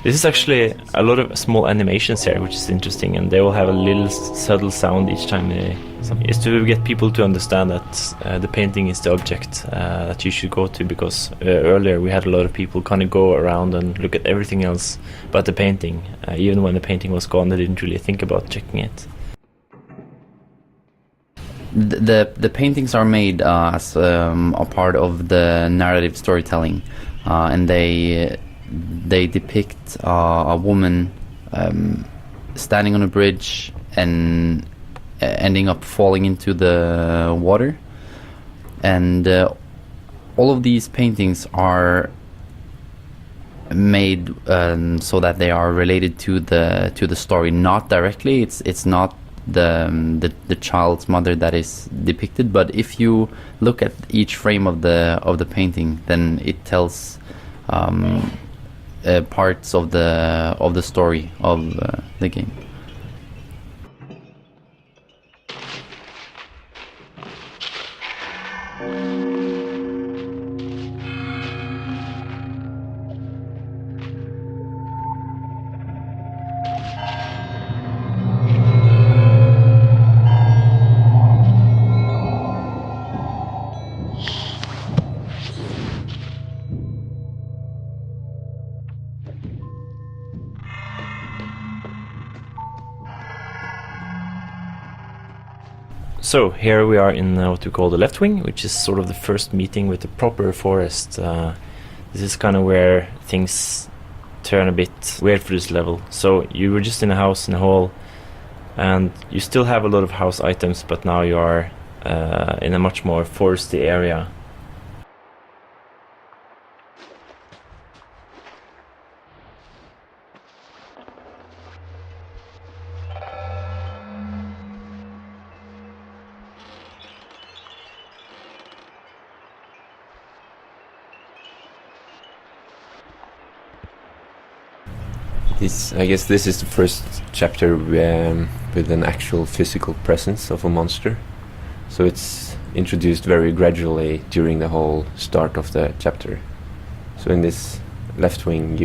This is actually a lot of small animations here, which is interesting, and they will have a little subtle sound each time is to get people to understand that the painting is the object that you should go to, because earlier we had a lot of people kind of go around and look at everything else but the painting. Even when the painting was gone, they didn't really think about checking it. The paintings are made as a part of the narrative storytelling, and they depict a woman standing on a bridge and ending up falling into the water. And all of these paintings are made so that they are related to the story, not directly. It's not the child's mother that is depicted, but if you look at each frame of the painting, then it tells parts of the story of the game. So here we are in what we call the left wing, which is sort of the first meeting with the proper forest. This is kind of where things turn a bit weird for this level. So you were just in a house in a hall, and you still have a lot of house items, but now you are in a much more foresty area. I guess this is the first chapter with an actual physical presence of a monster. So it's introduced very gradually during the whole start of the chapter. So in this left wing,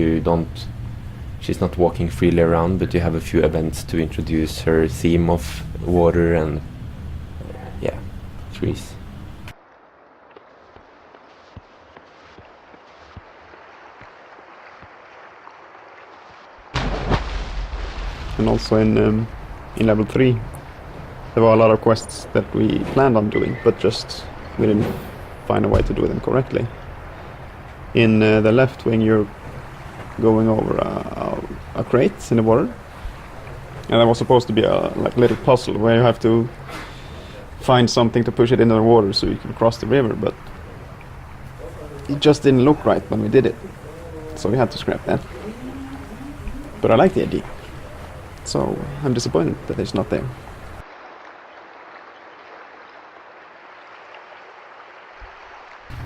she's not walking freely around, but you have a few events to introduce her theme of water and trees. And also in level 3 there were a lot of quests that we planned on doing, but just we didn't find a way to do them correctly. In the left wing you're going over a crate in the water, and there was supposed to be a little puzzle where you have to find something to push it into the water so you can cross the river, but it just didn't look right when we did it, so we had to scrap that. But I like the idea. So I'm disappointed that it's not there.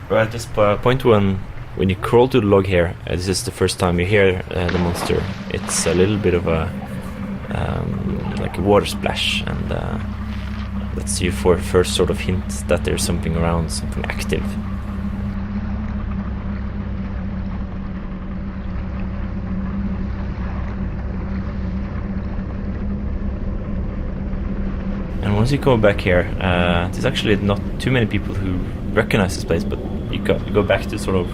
Well, at this point when you crawl to the log here, this is the first time you hear the monster. It's a little bit of a like a water splash, and that's your first sort of hint that there's something around, something active. And once you go back here, there's actually not too many people who recognize this place, but you go back to sort of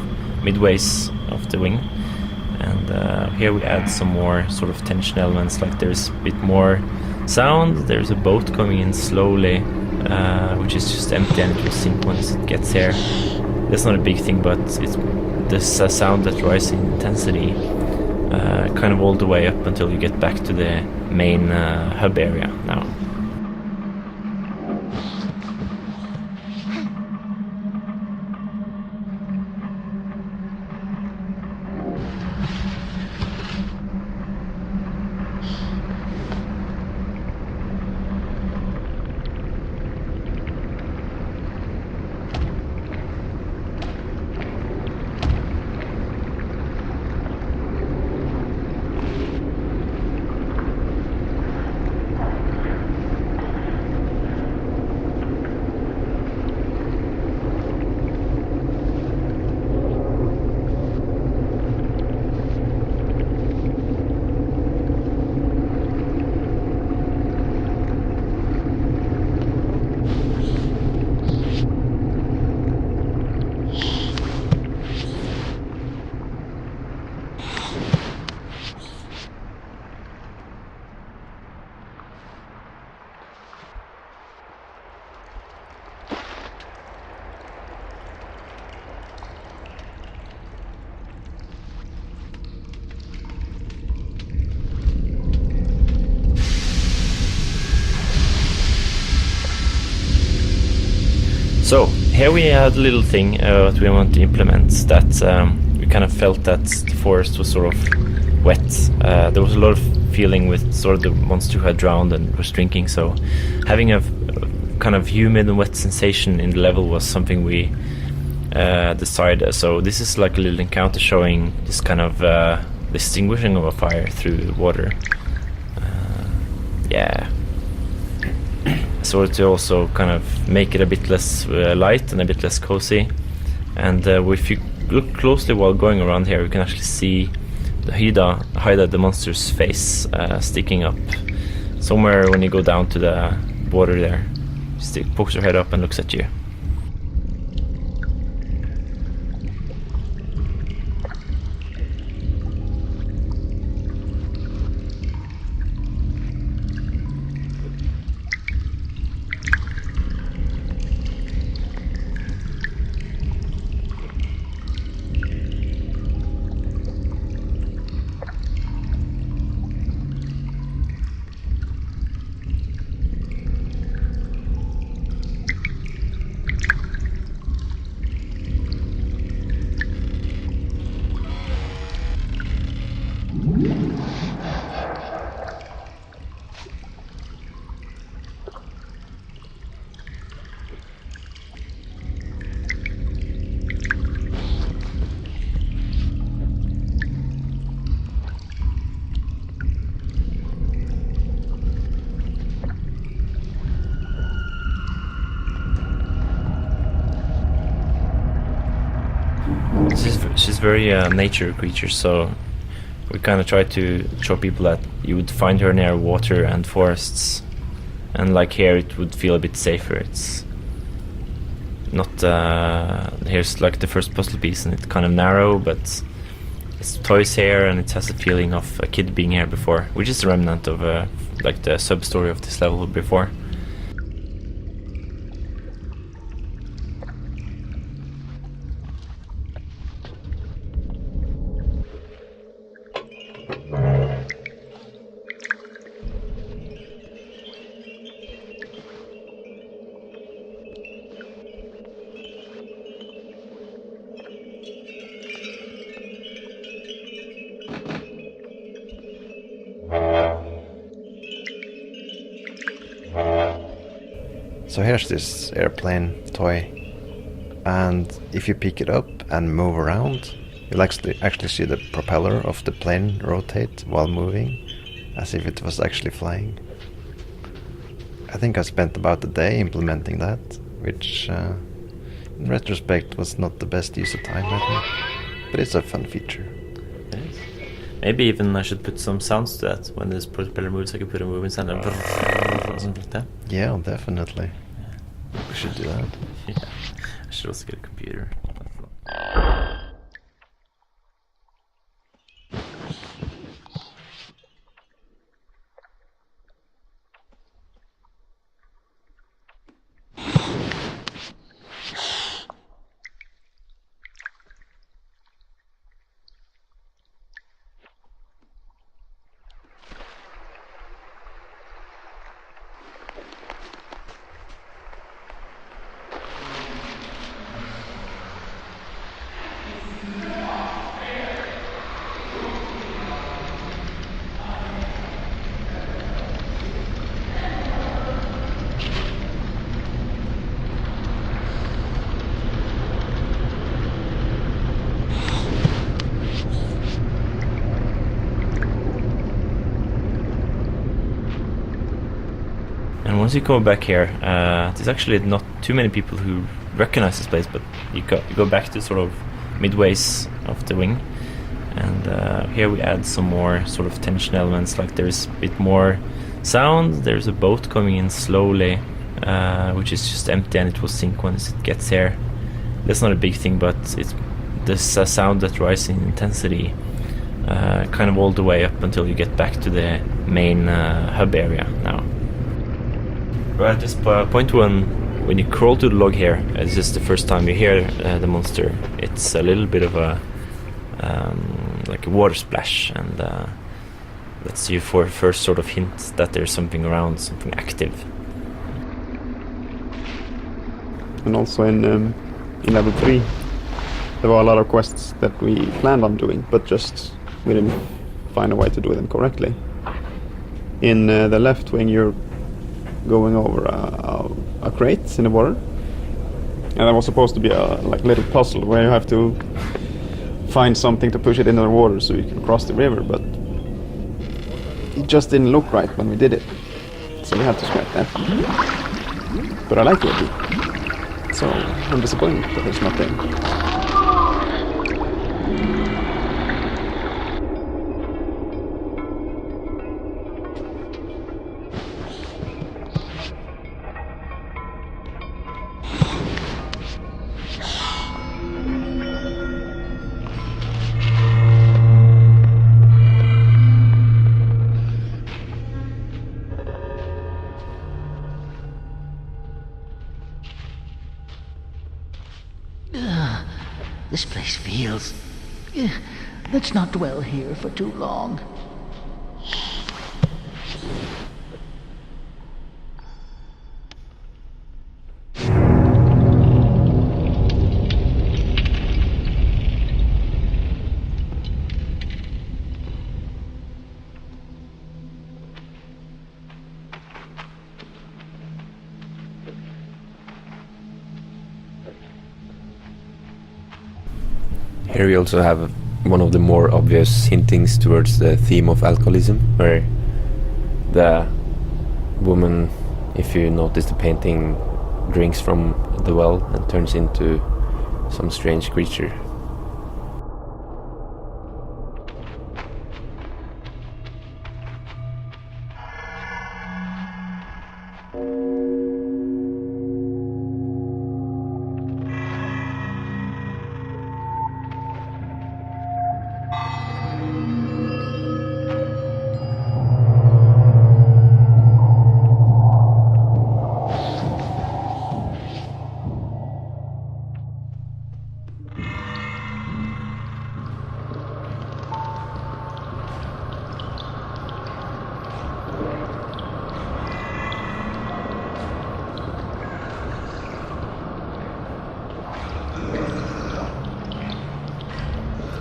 midways of the wing, and here we add some more sort of tension elements, like there's a bit more sound. There's a boat coming in slowly, which is just empty, and it will sink once it gets here. That's not a big thing, but there's a sound that rises in intensity kind of all the way up until you get back to the main hub area now. So here we had a little thing that we want to implement, that we kind of felt that the forest was sort of wet. There was a lot of feeling with sort of the monster who had drowned and was drinking, so having a kind of humid and wet sensation in the level was something we decided. So this is like a little encounter showing this kind of distinguishing of a fire through water. Yeah. So to also kind of make it a bit less light and a bit less cozy. And if you look closely while going around here, you can actually see the Haida, the monster's face, sticking up somewhere when you go down to the water there. She pokes her head up and looks at you. She's very nature creature, so we kind of try to show people that you would find her near water and forests, and like here it would feel a bit safer. It's not here's like the first puzzle piece, and it's kind of narrow, but it's toys here, and it has a feeling of a kid being here before, which is a remnant of like the sub story of this level before. So here's this airplane toy, and if you pick it up and move around, you'll actually see the propeller of the plane rotate while moving, as if it was actually flying. I think I spent about a day implementing that, which in retrospect was not the best use of time, I think, but it's a fun feature. Yes. Maybe even I should put some sounds to that. When this propeller moves, I could put a moving sound and something like that. Yeah, definitely. We should do that. Yeah. I should also get a computer. And once you go back here, there's actually not too many people who recognize this place, but you go back to sort of midways of the wing, and here we add some more sort of tension elements, like there's a bit more sound. There's a boat coming in slowly, which is just empty, and it will sink once it gets here. That's not a big thing, but there's a sound that rises in intensity kind of all the way up until you get back to the main hub area now. Right at this point, when you crawl to the log here, this is the first time you hear the monster. It's a little bit of a like a water splash, and that's your first sort of hint that there's something around, something active. And also in level 3, there were a lot of quests that we planned on doing, but just we didn't find a way to do them correctly. In the left wing, you're going over a crate in the water, and that was supposed to be a little puzzle where you have to find something to push it into the water so you can cross the river, but it just didn't look right when we did it, so we had to scrap that. But I like the idea, so I'm disappointed that it's not there. This place feels... Let's not dwell here for too long. Here we also have one of the more obvious hintings towards the theme of alcoholism, where the woman, if you notice the painting, drinks from the well and turns into some strange creature.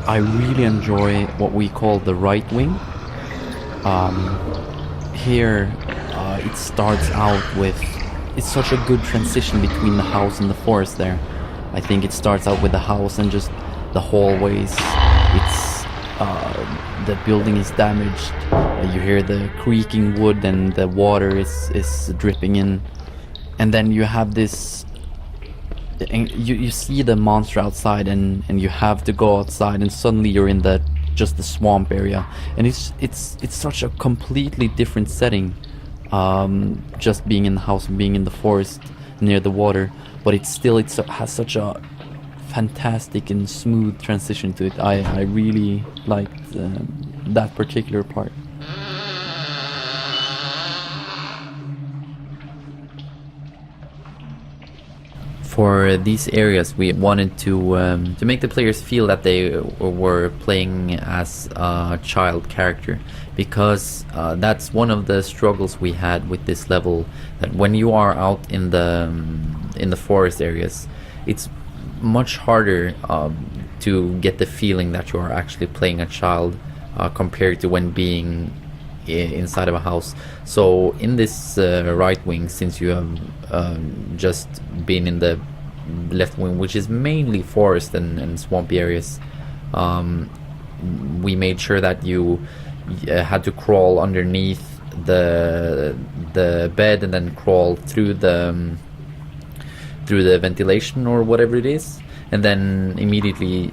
I really enjoy what we call the right wing. Here it starts out with... It's such a good transition between the house and the forest there. I think it starts out with the house and just the hallways. It's... the building is damaged. You hear the creaking wood and the water is dripping in. And then you have this... And you see the monster outside and you have to go outside and suddenly you're in the swamp area, and it's such a completely different setting, just being in the house and being in the forest near the water, but it has such a fantastic and smooth transition to it. I really liked that particular part. For these areas, we wanted to make the players feel that they were playing as a child character, because that's one of the struggles we had with this level. That when you are out in the forest areas, it's much harder to get the feeling that you are actually playing a child compared to when being inside of a house. So in this right wing, since you have just been in the left wing, which is mainly forest and swampy areas, we made sure that you had to crawl underneath the bed and then crawl through the ventilation or whatever it is, and then immediately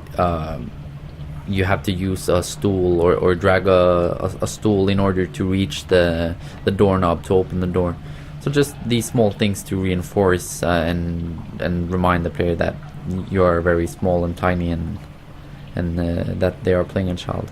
you have to use a stool or drag a stool in order to reach the doorknob to open the door. So just these small things to reinforce and remind the player that you are very small and tiny and that they are playing a child.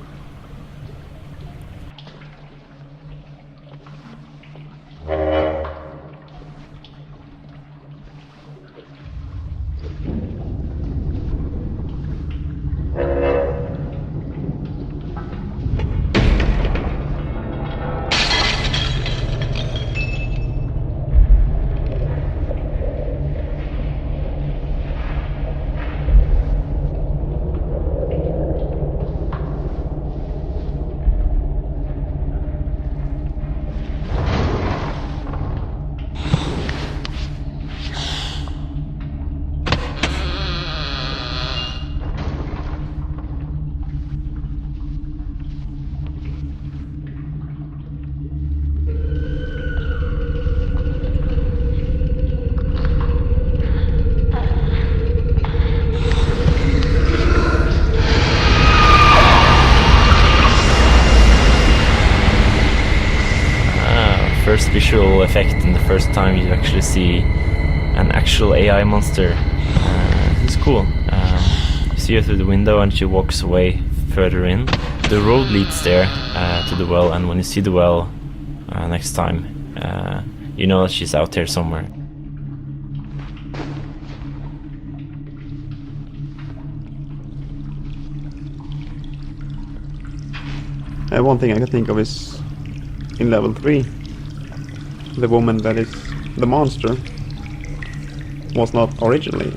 first visual effect and the first time you actually see an actual AI monster. It's cool. You see her through the window and she walks away further in. The road leads there to the well, and when you see the well next time, you know that she's out there somewhere. One thing I can think of is in level 3, the woman that is the monster was not originally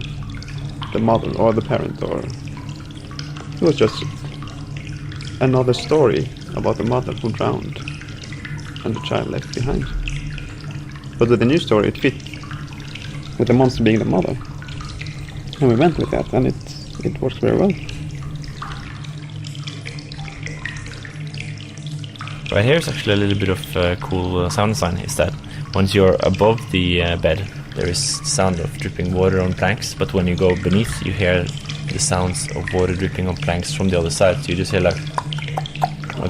the mother or the parent, or it was just another story about the mother who drowned and the child left behind. But with the new story, it fit with the monster being the mother, and we went with that, and it works very well. Right here is actually a little bit of cool sound design, is that once you're above the bed, there is the sound of dripping water on planks, but when you go beneath, you hear the sounds of water dripping on planks from the other side, so you just hear like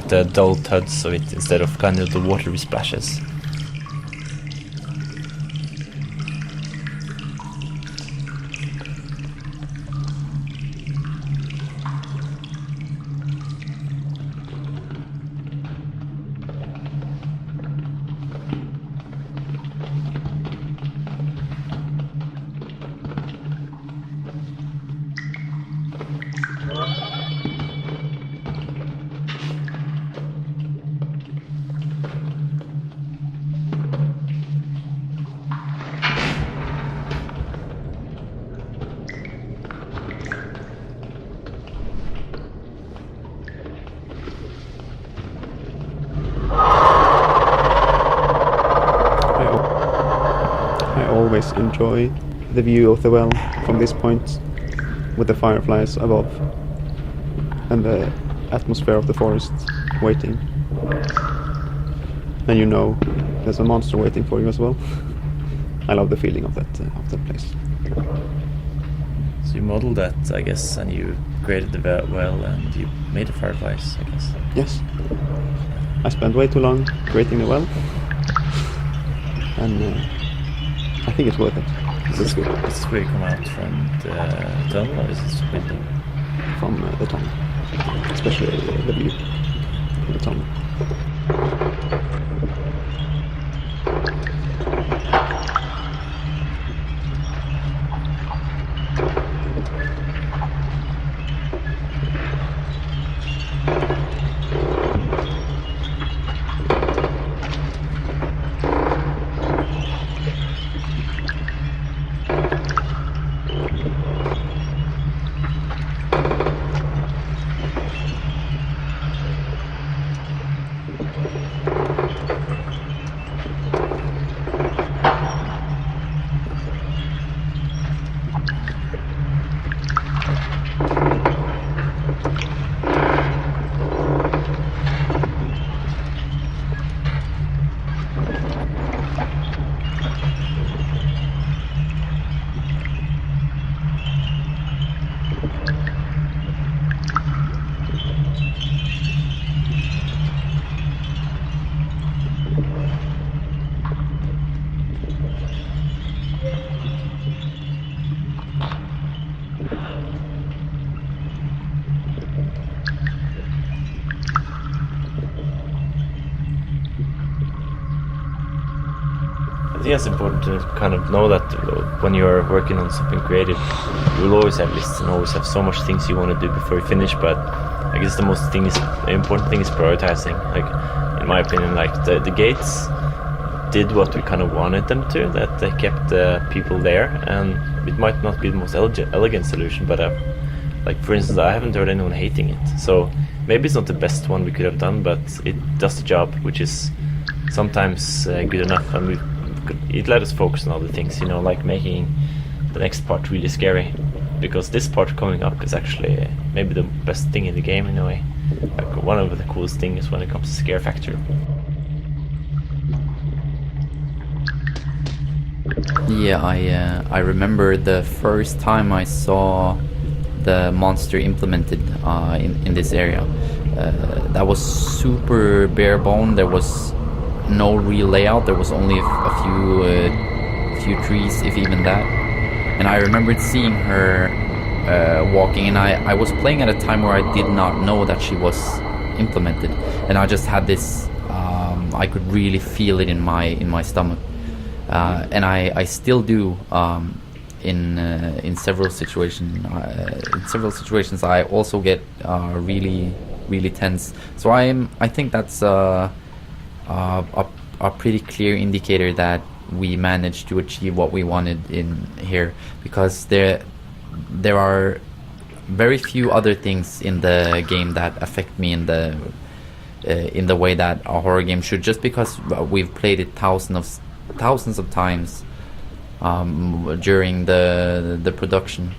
the dull thuds of it instead of kind of the watery splashes. I always enjoy the view of the well from this point, with the fireflies above and the atmosphere of the forest waiting, and you know there's a monster waiting for you as well. I love the feeling of that place. So you modeled that, I guess, and you created the well and you made the fireflies, I guess. Yes, I spent way too long creating the well, and I think it's worth it. Is this where you come out from the tunnel, or is this window? From the tunnel, especially the view from the tunnel. I think it's important to kind of know that when you're working on something creative, you will always have lists and always have so much things you want to do before you finish. But I guess the important thing is prioritizing. Like, in my opinion, like the gates did what we kind of wanted them to. That they kept the people there, and it might not be the most elegant solution, but like for instance, I haven't heard anyone hating it. So maybe it's not the best one we could have done, but it does the job, which is sometimes good enough, and it let us focus on other things, you know, like making the next part really scary, because this part coming up is actually maybe the best thing in the game in a way. Like, one of the coolest things when it comes to scare factor. Yeah, I remember the first time I saw the monster implemented in this area. That was super bare bone. There was no real layout. There was only a few trees, if even that. And I remembered seeing her walking, and I was playing at a time where I did not know that she was implemented, and I just had this. I could really feel it in my stomach, and I still do. In several situations, I also get really tense. So I think that's a pretty clear indicator that we managed to achieve what we wanted in here, because there are very few other things in the game that affect me in the way that a horror game should, just because we've played it thousands of times during the production.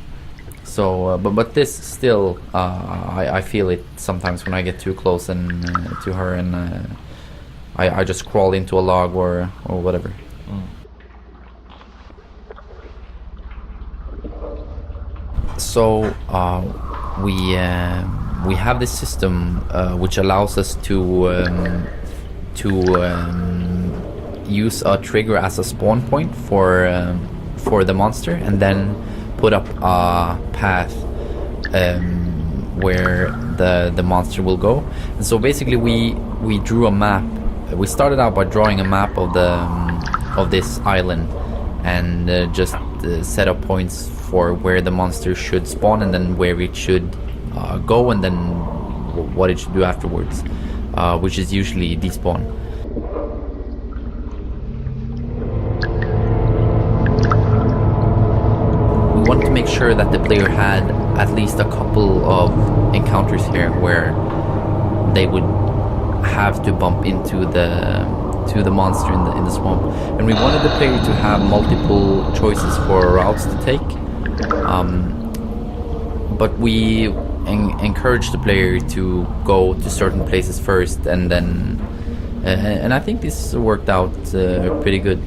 So but this still I feel it sometimes when I get too close and to her, and I just crawl into a log or whatever. So we have this system which allows us to use a trigger as a spawn point for the monster, and then put up a path where the monster will go. And so basically we drew a map. We started out by drawing a map of this island, and just set up points for where the monster should spawn, and then where it should go, and then what it should do afterwards, which is usually despawn. We wanted to make sure that the player had at least a couple of encounters here where they would have to bump into the monster in the swamp, and we wanted the player to have multiple choices for routes to take, but we encourage the player to go to certain places first, and then and I think this worked out pretty good.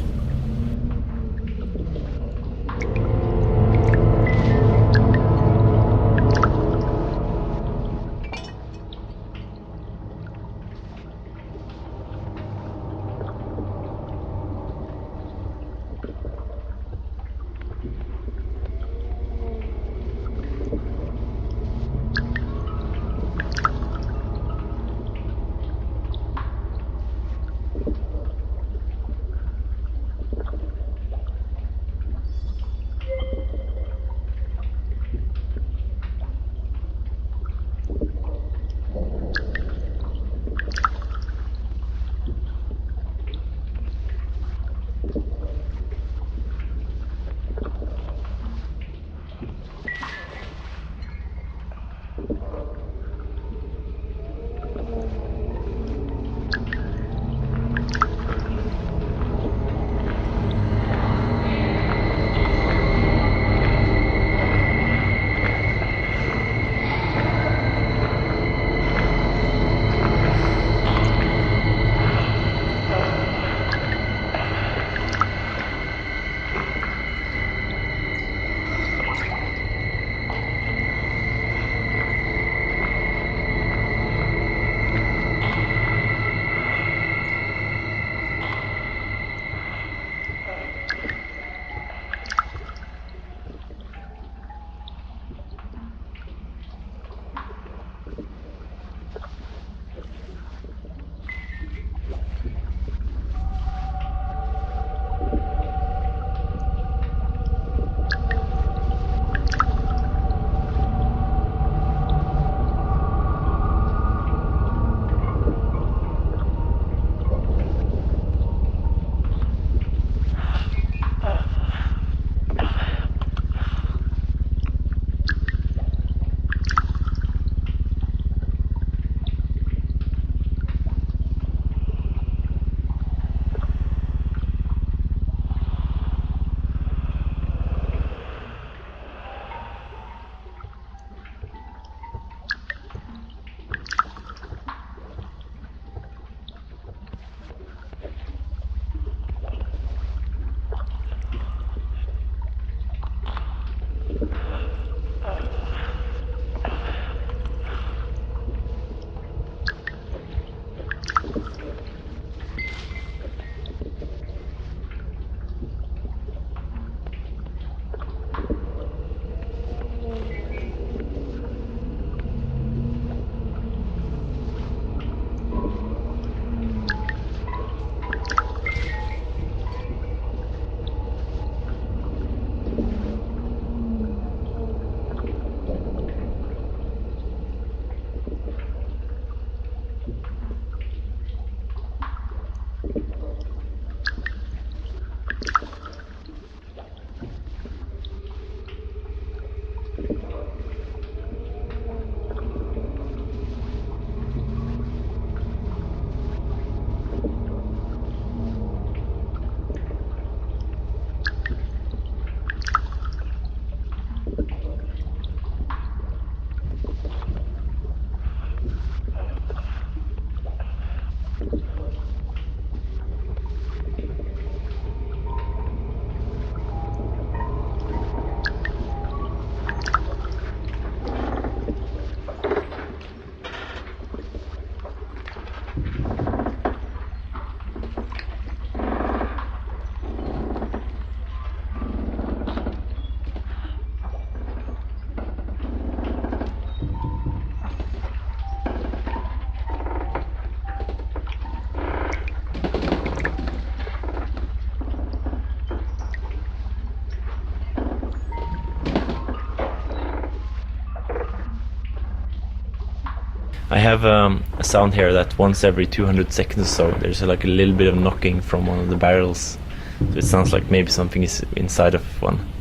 I have a sound here that once every 200 seconds or so there's like a little bit of knocking from one of the barrels. So it sounds like maybe something is inside of one.